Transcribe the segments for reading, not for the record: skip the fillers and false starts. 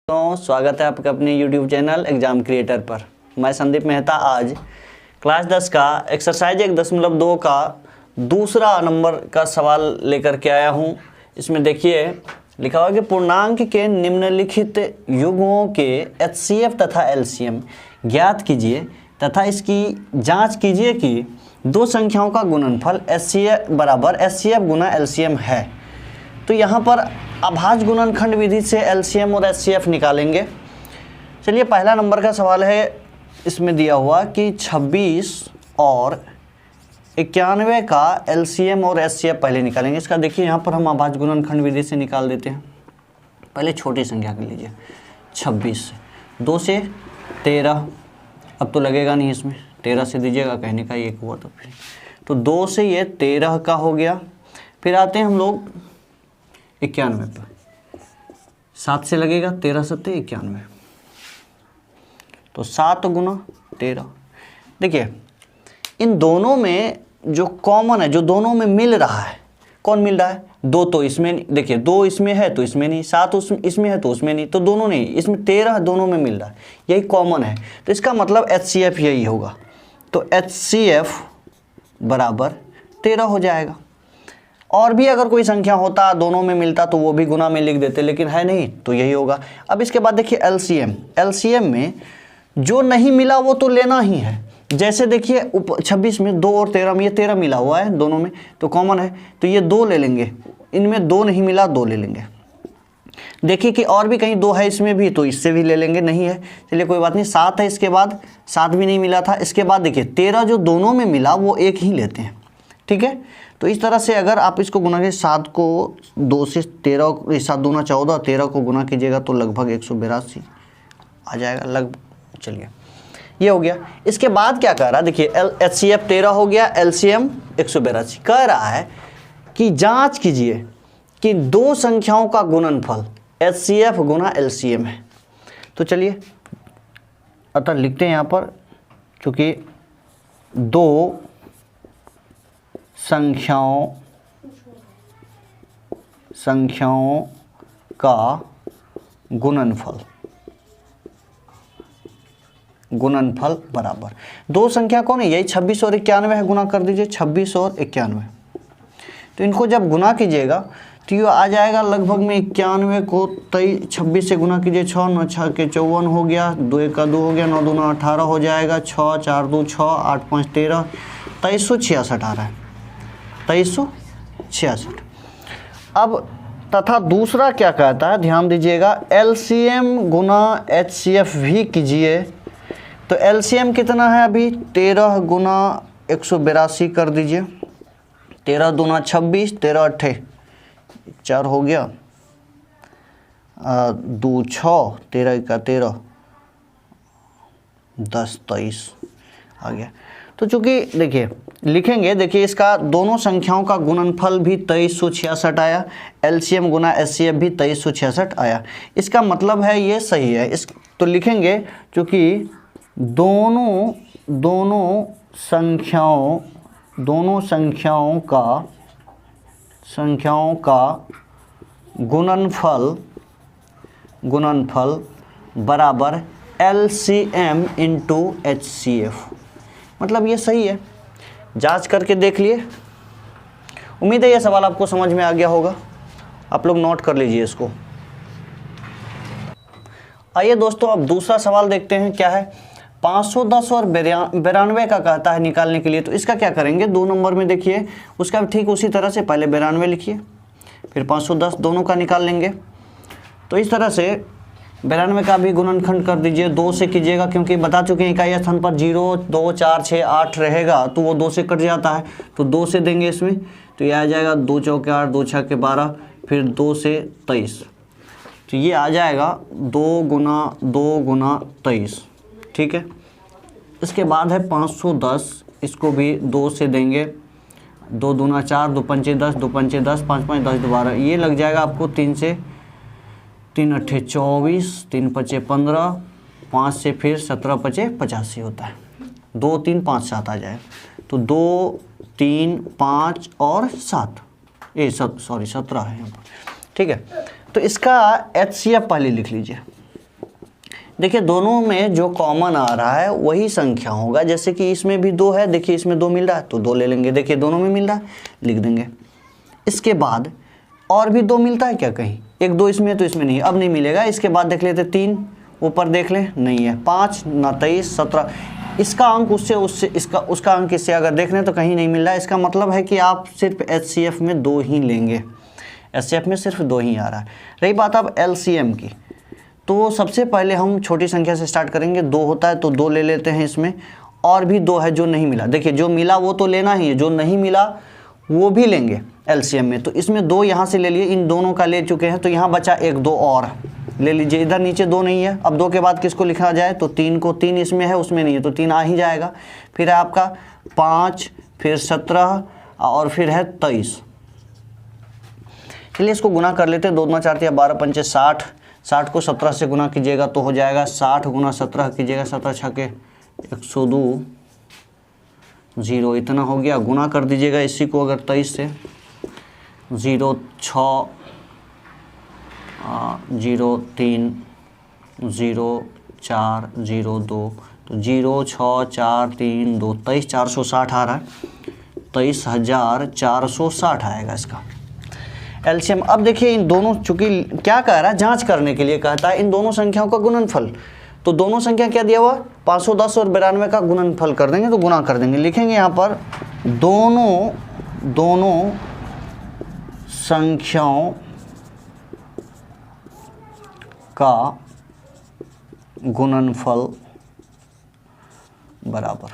तो स्वागत है आपका अपने YouTube चैनल एग्जाम क्रिएटर पर। मैं संदीप मेहता आज क्लास 10 का एक्सरसाइज 1.2 का दूसरा नंबर का सवाल लेकर के आया हूं। इसमें देखिए लिखा हुआ कि पूर्णांक के निम्नलिखित युग्मों के HCF तथा LCM ज्ञात कीजिए तथा इसकी जांच कीजिए कि दो संख्याओं का गुणनफल HCF बराबर HCF गुना LCM है। तो यहाँ पर अभाज्य गुणनखंड विधि से LCM और HCF निकालेंगे। चलिए पहला नंबर का सवाल है, इसमें दिया हुआ कि 26 और 91 का LCM और HCF पहले निकालेंगे। इसका देखिए यहाँ पर हम अभाज्य गुणनखंड विधि से निकाल देते हैं। पहले छोटी संख्या कर लीजिए, 26 से 2 से 13, अब तो लगेगा नहीं इसमें, 13 से दीजिएगा, कहने का एक हुआ तो फिर तो 2 से ये 13 का हो गया। फिर आते हैं हम लोग 91 पर, 7 से लगेगा, 13 सत्ते 91, तो 7 गुना 13। देखिए इन दोनों में जो कॉमन है, जो दोनों में मिल रहा है, कौन मिल रहा है? 2 तो इसमें, देखिए 2 इसमें है तो इसमें नहीं, 7 इसमें है तो उसमें नहीं, तो दोनों नहीं, इसमें 13 दोनों में मिल रहा है, यही कॉमन है। तो इसका मतलब HCF यही होगा, तो HCF बराबर 13 हो जाएगा। और भी अगर कोई संख्या होता दोनों में मिलता तो वो भी गुना में लिख देते, लेकिन है नहीं तो यही होगा। अब इसके बाद देखिए LCM में जो नहीं मिला वो तो लेना ही है। जैसे देखिए 26 में 2 और 13 में, ये 13 मिला हुआ है दोनों में तो कॉमन है, तो ये 2 ले लेंगे। इनमें 2 नहीं मिला, 2 ले लेंगे। देखिए कि और भी कहीं 2 है इसमें भी, तो इससे भी ले लेंगे, नहीं है चलिए कोई बात नहीं। 7 है, इसके बाद 7 भी नहीं मिला था। इसके बाद देखिए 13 जो दोनों में मिला वो एक ही लेते हैं, ठीक है। तो इस तरह से अगर आप इसको गुना कीजिए, 7 को 2 से 13, 7 दूना 14, 13 को गुना कीजिएगा तो लगभग 182 आ जाएगा लगभग। चलिए ये हो गया। इसके बाद क्या कह रहा है, देखिए HCF 13 हो गया, LCM 182। कह रहा है कि जांच कीजिए कि दो संख्याओं का गुणनफल HCF गुना LCM है। तो चलिए अतः लिखते हैं यहाँ पर, चूँकि दो संख्याओं का गुणनफल बराबर, दो संख्या कौन है, यही 26 और 91 है, गुना कर दीजिए 26 और 91। तो इनको जब गुना कीजिएगा तो ये आ जाएगा लगभग में 91 को 26 से गुना कीजिए, 6 9 6 के 54 हो गया, 2 1 का 2 हो गया, 9 दूना 18 हो जाएगा, 6 4 2 6 8 5 13, 2366 आ रहा है, 2366। अब तथा दूसरा क्या कहता है, ध्यान दीजिएगा, LCM गुना HCF भी कीजिए। तो LCM कितना है अभी, 13 गुना 182 कर दीजिए, 13 दूना 26, 13 अट्ठे 4 हो गया, 2 6, 13 का 13, 10 23 आ गया। तो चूंकि देखिए लिखेंगे, देखिए इसका दोनों संख्याओं का गुणनफल भी 2366 आया, LCM गुना HCF भी 2366 आया। इसका मतलब है ये सही है। इस तो लिखेंगे चूँकि दोनों संख्याओं का गुणनफल बराबर LCM इंटू HCF, मतलब ये सही है। जांच करके देख लिए। उम्मीद है ये सवाल आपको समझ में आ गया होगा, आप लोग नोट कर लीजिए इसको। आइए दोस्तों अब दूसरा सवाल देखते हैं क्या है। 510 और 92 का कहता है निकालने के लिए। तो इसका क्या करेंगे, 2 नंबर में देखिए उसका ठीक उसी तरह से पहले 92 लिखिए, फिर 510 दोनों का निकाल लेंगे। तो इस तरह से 92 का भी गुणनखंड कर दीजिए, 2 से कीजिएगा, क्योंकि बता चुके हैं इकाई स्थान पर 0 2 4 6 8 रहेगा तो वो 2 से कट जाता है, तो 2 से देंगे इसमें, तो ये आ जाएगा 2 चौके 8, 2 छक्के 12, फिर 2 से 23, तो ये आ जाएगा 2 गुना 23, ठीक है। इसके बाद है 510, इसको भी 2 से देंगे, 2 दूना 4, 2 पंचे 10, 2 पंचे 10, 5 5 10 12, ये लग जाएगा आपको 3 से, 3 अट्ठे 24, 3 पचे 15, 5 से फिर 17 पचे 85 होता है, 2 3 5 7 आ जाए, तो 2 3 5 और 7, सॉरी 17 है यहाँ पर, ठीक है। तो इसका HCF पहले लिख लीजिए, देखिए दोनों में जो कॉमन आ रहा है वही संख्या होगा। जैसे कि इसमें भी 2 है, देखिए इसमें 2 मिल रहा है तो 2 ले लेंगे, देखिए दोनों में मिल रहा है, लिख देंगे। इसके बाद और भी 2 मिलता है क्या कहीं, 1 2 इसमें है तो इसमें नहीं, अब नहीं मिलेगा। इसके बाद देख लेते 3, ऊपर देख लें नहीं है, 5 ना 23 17, इसका अंक उससे इसका उसका अंक इससे अगर देख लें तो कहीं नहीं मिल रहा है। इसका मतलब है कि आप सिर्फ HCF में 2 ही लेंगे, HCF में सिर्फ 2 ही आ रहा है। रही बात अब LCM की, तो सबसे पहले हम छोटी संख्या से स्टार्ट करेंगे। 2 होता है तो 2 ले लेते हैं इसमें, और भी 2 है जो नहीं मिला, देखिए जो मिला वो तो लेना ही है, जो नहीं मिला वो भी लेंगे LCM में। तो इसमें 2 यहाँ से ले लिए, इन दोनों का ले चुके हैं, तो यहाँ बचा 1 2 और ले लीजिए। इधर नीचे 2 नहीं है, अब 2 के बाद किसको लिखा जाए, तो 3 को, 3 इसमें है उसमें नहीं है तो 3 आ ही जाएगा। फिर है आपका 5, फिर 17 और फिर है 23। चलिए इसको गुना कर लेते हैं, 2 दूना 4 या 12 पंचे 60, 60 को 17 से गुना कीजिएगा तो हो जाएगा 60 गुना 17 कीजिएगा, 17 छके 102, 0 इतना हो गया। गुना कर दीजिएगा इसी को अगर 23 से, 0 6 0 3 0 4 0 2, तो 0 6 4 3 2, 23,460 आ रहा है, 23,460 आएगा इसका LCM। अब देखिए इन दोनों, चूंकि क्या कह रहा है, जांच करने के लिए कहता है इन दोनों संख्याओं का गुणनफल। तो दोनों संख्या क्या दिया हुआ, 510 और 92 का गुणनफल कर देंगे, तो गुना कर देंगे, लिखेंगे यहाँ पर दोनों संख्याओं का गुणनफल बराबर,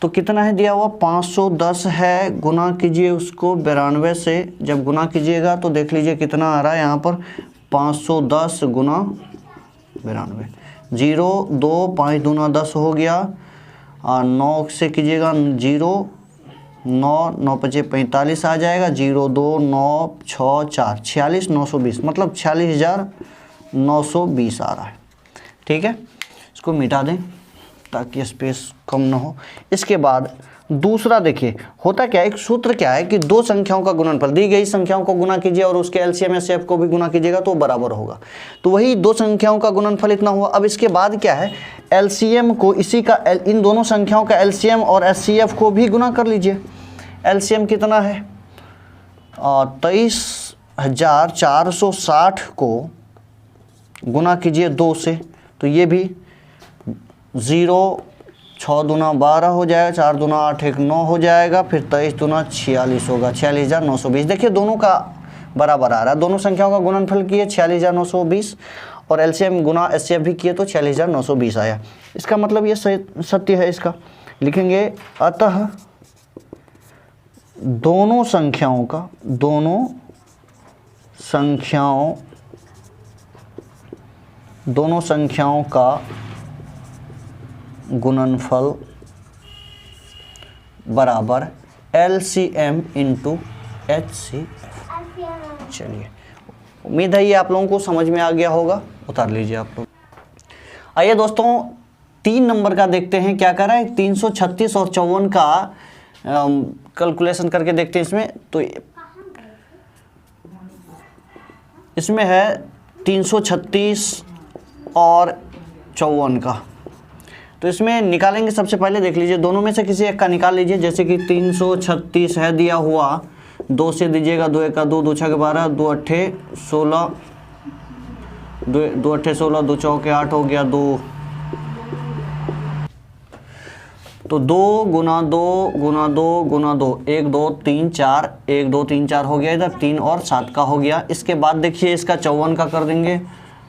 तो कितना है दिया हुआ, 510 है, गुना कीजिए उसको 92 से। जब गुना कीजिएगा तो देख लीजिए कितना आ रहा है यहाँ पर, 510 गुना 92, 0 2 5 दूना 10 हो गया, और 9 से कीजिएगा 0 9 9 5 45 आ जाएगा, 0 2 9 6 4 46 920, मतलब 46,920 आ रहा है। ठीक है, इसको मिटा दें ताकि स्पेस कम ना हो। इसके बाद दूसरा देखिए होता क्या है, एक सूत्र क्या है कि 2 संख्याओं का गुणनफल, दी गई संख्याओं को गुना कीजिए और उसके LCM HCF को भी गुना कीजिएगा तो बराबर होगा। तो वही 2 संख्याओं का गुणनफल इतना हुआ। अब इसके बाद क्या है, LCM को इसी का इन दोनों संख्याओं का LCM और HCF को भी गुना कर लीजिए। LCM कितना है, 23,460 को गुना कीजिए 2 से, तो ये भी 0 6 दूना 12 हो जाएगा, 4 दूना 8 1 9 हो जाएगा, फिर 23 दूना 46 होगा, 46,920। देखिए दोनों का बराबर आ रहा है, दोनों संख्याओं का गुणनफल किए 46,920 और LCM गुना HCF भी किए तो 46,920 आया। इसका मतलब ये सत्य है। इसका लिखेंगे अतः दोनों संख्याओं का गुणनफल बराबर LCM इंटू HCF। चलिए उम्मीद है ये आप लोगों को समझ में आ गया होगा, उतार लीजिए आप लोग। आइए दोस्तों 3 नंबर का देखते हैं क्या कर रहा है, 336 और 54 का कैलकुलेशन करके देखते हैं। इसमें तो इसमें है 336 और 54 का, तो इसमें निकालेंगे। सबसे पहले देख लीजिए दोनों में से किसी एक का निकाल लीजिए। जैसे कि 336 है दिया हुआ, 2 से दीजिएगा, 2 1 का 2, 2 6 के 12, 2 8 16, 2 8 16, 2 4 के 8 हो गया 2, तो 2 गुना 2 गुना 2 गुना 2, 1 2 3 4, 1 2 3 4 हो गया, इधर 3 और 7 का हो गया। इसके बाद देखिए इसका 54 का कर देंगे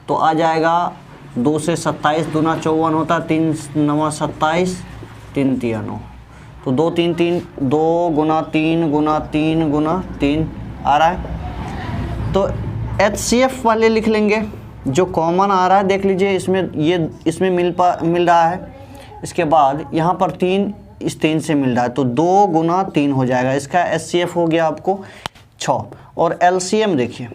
तो आ जाएगा 2 से 27 दूना 54 होता, 3 9 27, 3 3 9, तो 2 3 3, 2 गुना 3 गुना 3 गुना 3 आ रहा है। तो HCF वाले लिख लेंगे, जो कॉमन आ रहा है देख लीजिए इसमें मिल रहा है। इसके बाद यहाँ पर 3 इस 3 से मिल रहा है, तो 2 गुना 3 हो जाएगा। इसका HCF हो गया आपको 6। और LCM देखिए,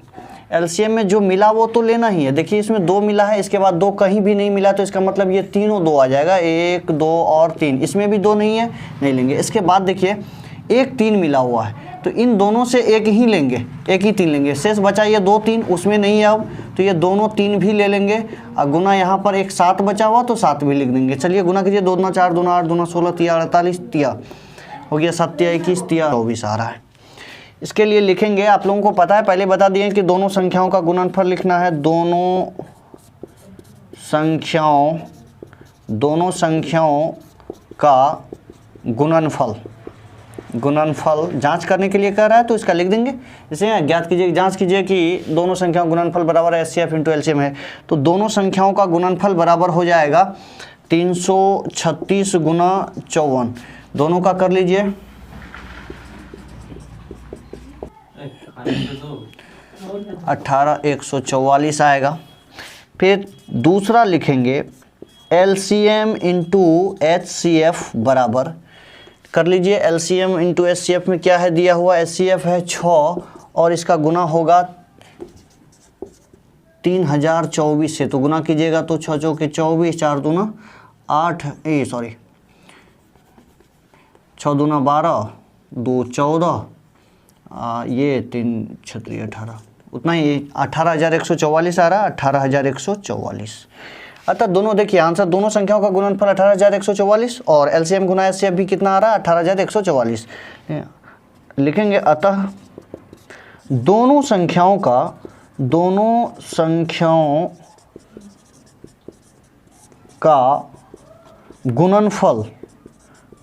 LCM में जो मिला वो तो लेना ही है। देखिए इसमें 2 मिला है, इसके बाद 2 कहीं भी नहीं मिला, तो इसका मतलब ये तीनों 2 आ जाएगा, 1 2 और 3। इसमें भी 2 नहीं है, नहीं लेंगे। इसके बाद देखिए 1 3 मिला हुआ है, तो इन दोनों से एक ही लेंगे, एक ही 3 लेंगे, शेष बचा ये 2 3, उसमें नहीं है अब, तो ये दोनों 3 भी ले लेंगे और गुना यहाँ पर एक 7 बचा हुआ तो 7 भी लिख देंगे। चलिए गुना कीजिए, 2 दूना 4, 2 दूना 8, 2 दूना 16, 3 48, तिया हो गया 7 तिया 21, तिया 24 आ रहा है। इसके लिए लिखेंगे, आप लोगों को पता है, पहले बता दिए कि दोनों संख्याओं का गुणनफल लिखना है, दोनों संख्याओं का गुणनफल जांच करने के लिए कह रहा है तो इसका लिख देंगे। जैसे ज्ञात कीजिए, जांच कीजिए कि दोनों संख्याओं का गुणनफल बराबर है HCF इंटू LCM है, तो दोनों संख्याओं का गुणनफल बराबर हो जाएगा 336 गुना 54, दोनों का कर लीजिए 18,144 आएगा। फिर दूसरा लिखेंगे LCM इंटू HCF बराबर, कर लीजिए LCM इंटू HCF में क्या है दिया हुआ, HCF है 6 और इसका गुना होगा 3024 से, तो गुना कीजिएगा तो 6 चौके 24, 4 दूना 8, 6 दूना 12, 2 14, ये 3 छत्री 18, उतना ही 18,144 आ रहा, 18,144। अतः दोनों देखिए आंसर, दोनों संख्याओं का गुणनफल 18,144 और LCM गुना HCF भी कितना आ रहा है 18,144 लिखेंगे। अतः दोनों संख्याओं का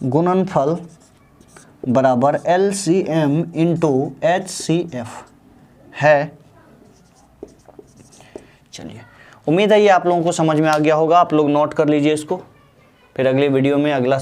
गुणनफल बराबर LCM इंटू HCF है। चलिए, उम्मीद है ये आप लोगों को समझ में आ गया होगा। आप लोग नोट कर लीजिए इसको, फिर अगले वीडियो में अगला